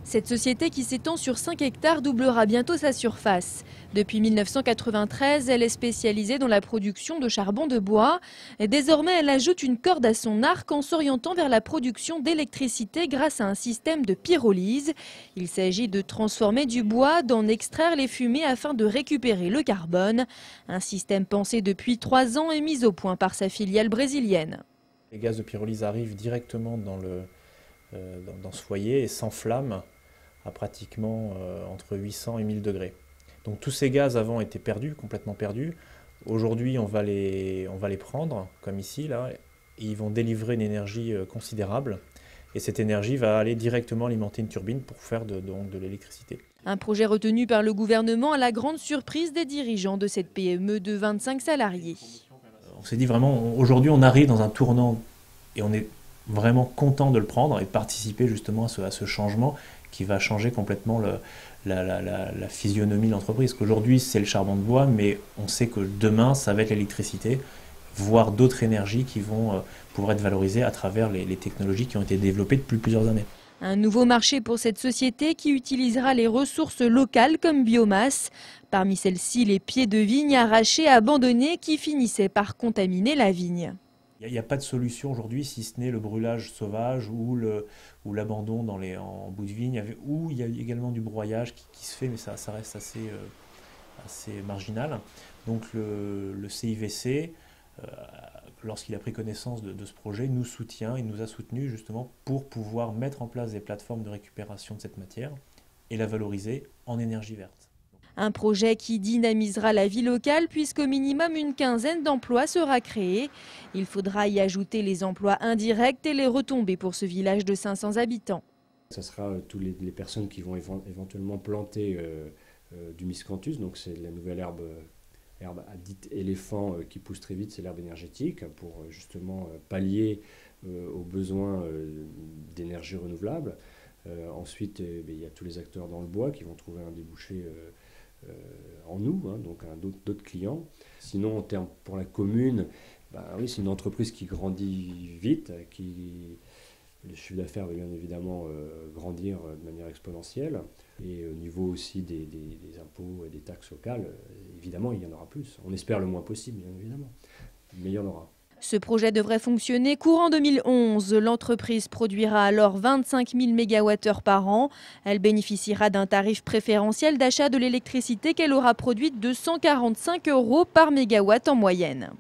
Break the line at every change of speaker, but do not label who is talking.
Cette société qui s'étend sur 5 hectares doublera bientôt sa surface. Depuis 1993, elle est spécialisée dans la production de charbon de bois. Et désormais, elle ajoute une corde à son arc en s'orientant vers la production d'électricité grâce à un système de pyrolyse. Il s'agit de transformer du bois, d'en extraire les fumées afin de récupérer le carbone. Un système pensé depuis 3 ans et mis au point par sa filiale brésilienne.
Les gaz de pyrolyse arrivent directement dans ce foyer et s'enflamment à pratiquement entre 800 et 1000 degrés. Donc tous ces gaz avant étaient perdus, complètement perdus. Aujourd'hui, on va les prendre, comme ici, là, et ils vont délivrer une énergie considérable. Et cette énergie va aller directement alimenter une turbine pour faire de l'électricité.
Un projet retenu par le gouvernement à la grande surprise des dirigeants de cette PME de 25 salariés.
On s'est dit vraiment, aujourd'hui on arrive dans un tournant et on est vraiment content de le prendre et de participer justement à ce changement qui va changer complètement la physionomie de l'entreprise. Qu'aujourd'hui c'est le charbon de bois, mais on sait que demain ça va être l'électricité, voire d'autres énergies qui vont pouvoir être valorisées à travers les technologies qui ont été développées depuis plusieurs années.
Un nouveau marché pour cette société qui utilisera les ressources locales comme biomasse. Parmi celles-ci, les pieds de vigne arrachés, abandonnés qui finissaient par contaminer la vigne.
Il n'y a pas de solution aujourd'hui si ce n'est le brûlage sauvage ou l'abandon en bout de vigne, où il y a également du broyage qui se fait, mais ça reste assez marginal. Donc le CIVC, lorsqu'il a pris connaissance de ce projet, nous soutient, il nous a soutenus justement pour pouvoir mettre en place des plateformes de récupération de cette matière et la valoriser en énergie verte.
Un projet qui dynamisera la vie locale puisqu'au minimum une quinzaine d'emplois sera créée. Il faudra y ajouter les emplois indirects et les retombées pour ce village de 500 habitants.
Ce sera toutes les personnes qui vont éventuellement planter du miscanthus, donc c'est la nouvelle herbe dite éléphant qui pousse très vite, c'est l'herbe énergétique, pour justement pallier aux besoins d'énergie renouvelable. Ensuite, il y a tous les acteurs dans le bois qui vont trouver un débouché en nous, donc d'autres clients. Sinon, en termes pour la commune, oui, c'est une entreprise qui grandit vite, le chiffre d'affaires va bien évidemment grandir de manière exponentielle. Et au niveau aussi des impôts et des taxes locales, évidemment, il y en aura plus. On espère le moins possible, bien évidemment, mais il y en aura.
Ce projet devrait fonctionner courant 2011. L'entreprise produira alors 25 000 MWh par an. Elle bénéficiera d'un tarif préférentiel d'achat de l'électricité qu'elle aura produite de 145 € par mégawatt en moyenne.